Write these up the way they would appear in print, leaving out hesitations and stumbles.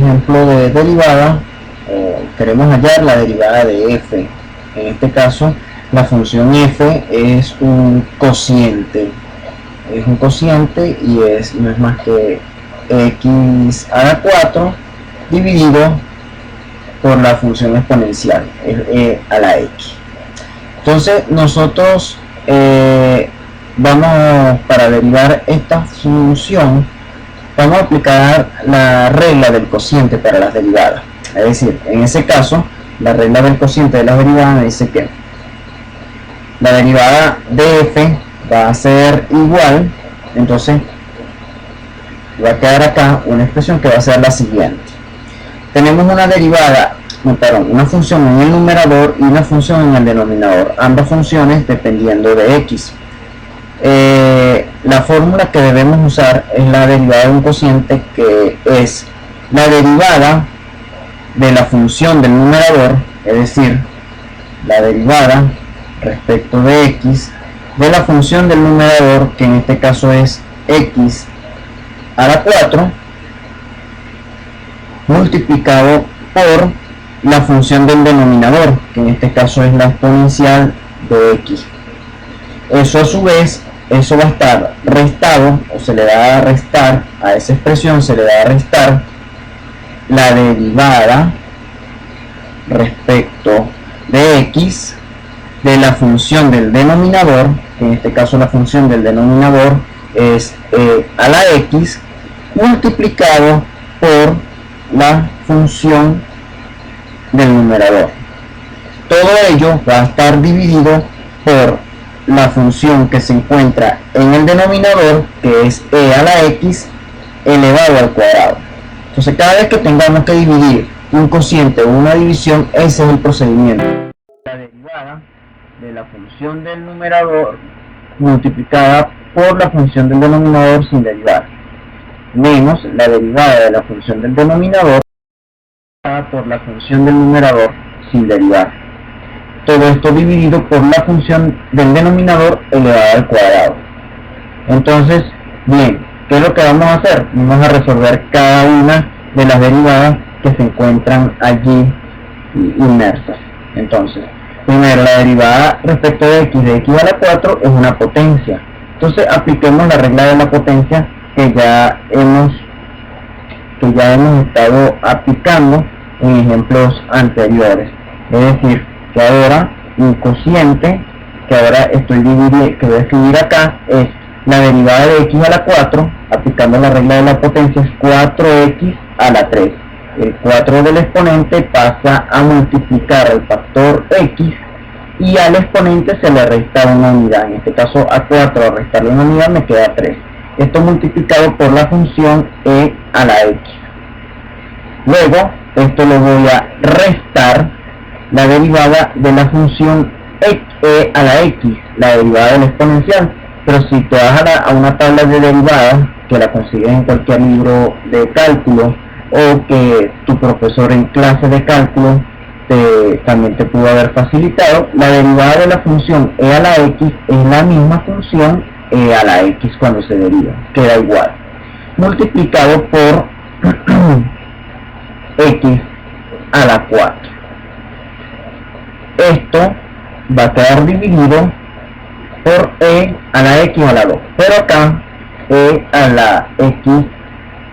ejemplo de derivada, queremos hallar la derivada de f. En este caso, la función f es un cociente. Es un cociente y no es más que x a la 4 dividido por la función exponencial, e a la x. Entonces nosotros para derivar esta función, vamos a aplicar la regla del cociente para las derivadas. Es decir, en ese caso, la regla del cociente de las derivadas me dice que la derivada de f va a ser igual, entonces va a quedar acá una expresión que va a ser la siguiente. Tenemos una función en el numerador y una función en el denominador, ambas funciones dependiendo de x. La fórmula que debemos usar es la derivada de un cociente, que es la derivada de la función del numerador, es decir, la derivada respecto de x de la función del numerador, que en este caso es x a la 4, multiplicado por la función del denominador, que en este caso es la exponencial de x. Eso a su vez, eso va a estar restado, o se le va a restar a esa expresión, se le va a restar la derivada respecto de x de la función del denominador, que en este caso la función del denominador es a la x, multiplicado por la función del numerador. Todo ello va a estar dividido por la función que se encuentra en el denominador, que es e a la x elevado al cuadrado. Entonces, cada vez que tengamos que dividir un cociente o una división, ese es el procedimiento. La derivada de la función del numerador multiplicada por la función del denominador sin derivar, menos la derivada de la función del denominador por la función del numerador sin derivar. Todo esto dividido por la función del denominador elevada al cuadrado. Entonces, bien, ¿qué es lo que vamos a hacer? Vamos a resolver cada una de las derivadas que se encuentran allí inmersas. Entonces, primero, la derivada respecto de x a la 4 es una potencia. Entonces, apliquemos la regla de la potencia que ya hemos estado aplicando en ejemplos anteriores. Es decir, que ahora un cociente que ahora que voy a escribir acá es la derivada de x a la 4, aplicando la regla de la potencia, es 4x a la 3. El 4 del exponente pasa a multiplicar el factor x y al exponente se le resta una unidad. En este caso, a 4 a restarle una unidad me queda 3. Esto multiplicado por la función e a la x. Luego, esto lo voy a restar la derivada de la función e a la x, la derivada del exponencial. Pero si te vas a una tabla de derivadas, que la consigues en cualquier libro de cálculo, o que tu profesor en clase de cálculo también te pudo haber facilitado, la derivada de la función e a la x es la misma función e a la x cuando se deriva, queda igual, multiplicado por x a la 4. Esto va a quedar dividido por e a la x a la 2, pero acá e a la x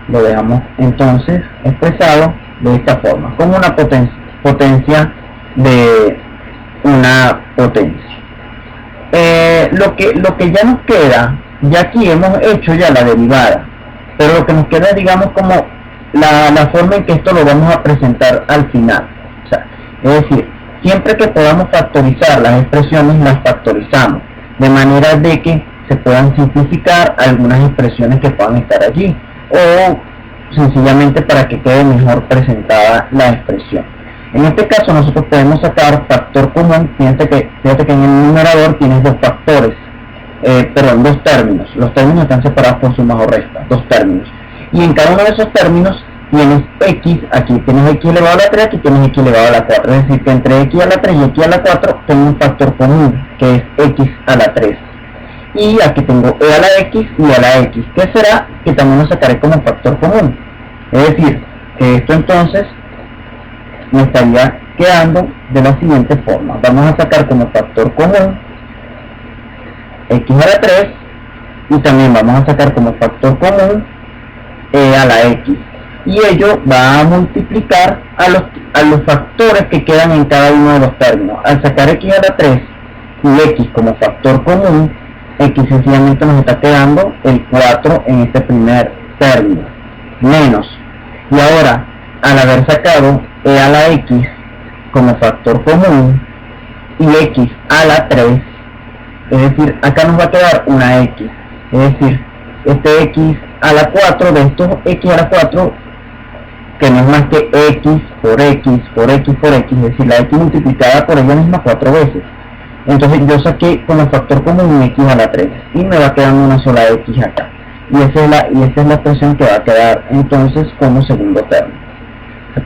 lo dejamos entonces expresado de esta forma, como una potencia de una potencia. Lo que ya nos queda, ya aquí hemos hecho ya la derivada, pero lo que nos queda, digamos, como la forma en que esto lo vamos a presentar al final. O sea, es decir, siempre que podamos factorizar las expresiones, las factorizamos, de manera de que se puedan simplificar algunas expresiones que puedan estar allí, o sencillamente para que quede mejor presentada la expresión. En este caso nosotros podemos sacar factor común. Fíjate que en el numerador tienes dos factores, dos términos. Los términos están separados por suma o resta, dos términos. Y en cada uno de esos términos tienes x, aquí tienes x elevado a la 3, aquí tienes x elevado a la 4. Es decir, que entre x a la 3 y x a la 4 tengo un factor común, que es x a la 3. Y aquí tengo e a la x y a la x, que será que también lo sacaré como factor común. Es decir, Esto entonces me estaría quedando de la siguiente forma. Vamos a sacar como factor común x a la 3 y también vamos a sacar como factor común a la x, y ello va a multiplicar a los factores que quedan en cada uno de los términos. Al sacar x a la 3 y x como factor común, x sencillamente nos está quedando el 4 en este primer término, menos, y ahora al haber sacado e a la x como factor común y x a la 3, es decir, acá nos va a quedar una x, es decir, este x a la 4 de estos x a la 4, que no es más que x por x por x por x, es decir, la x multiplicada por ella misma 4 veces. Entonces yo saqué como factor común x a la 3 y me va quedando una sola x acá, y esa es la expresión que va a quedar entonces como segundo término.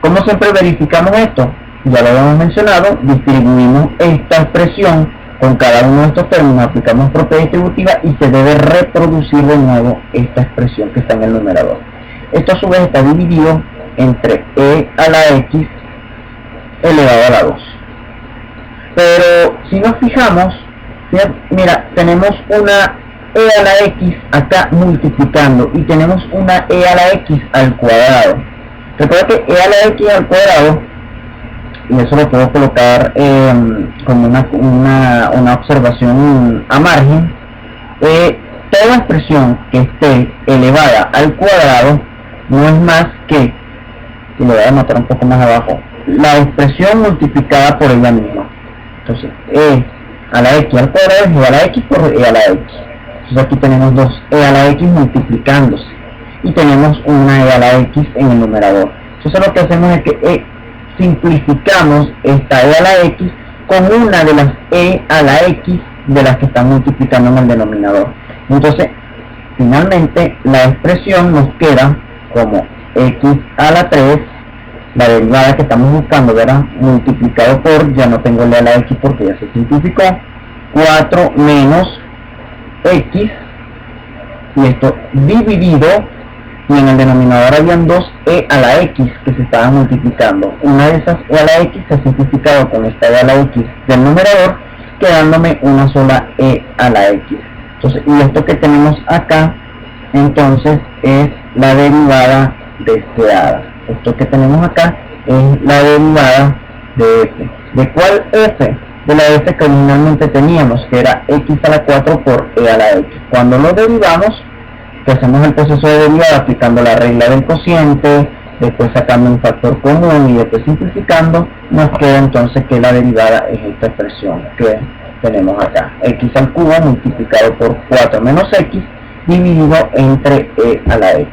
¿Cómo siempre verificamos esto? Ya lo habíamos mencionado, distribuimos esta expresión con cada uno de estos términos, aplicamos propiedad distributiva y se debe reproducir de nuevo esta expresión que está en el numerador. Esto a su vez está dividido entre e a la x elevado a la 2. Pero si nos fijamos, mira, tenemos una e a la x acá multiplicando y tenemos una e a la x al cuadrado. Recuerda que e a la x al cuadrado, y eso lo puedo colocar como una observación a margen, toda expresión que esté elevada al cuadrado no es más que, y lo voy a anotar un poco más abajo, la expresión multiplicada por ella misma. Entonces, e a la x al cuadrado es e a la x por e a la x. Entonces aquí tenemos dos e a la x multiplicándose y tenemos una e a la x en el numerador. Entonces lo que hacemos es que simplificamos esta e a la x con una de las e a la x de las que están multiplicando en el denominador. Entonces, finalmente la expresión nos queda como x a la 3, la derivada que estamos buscando, ¿verdad? Multiplicado por, ya no tengo el e a la x porque ya se simplificó, 4 menos x, y esto dividido, y en el denominador habían dos e a la x que se estaban multiplicando. Una de esas e a la x se ha simplificado con esta e a la x del numerador, quedándome una sola e a la x. Entonces, y esto que tenemos acá, entonces, es la derivada deseada. Esto que tenemos acá es la derivada de f. ¿De cuál f? De la f que originalmente teníamos, que era x a la 4 por e a la x. Cuando lo derivamos, que hacemos el proceso de derivada aplicando la regla del cociente, después sacando un factor común y después simplificando, nos queda entonces que la derivada es esta expresión que tenemos acá, x al cubo multiplicado por 4 menos x dividido entre e a la x.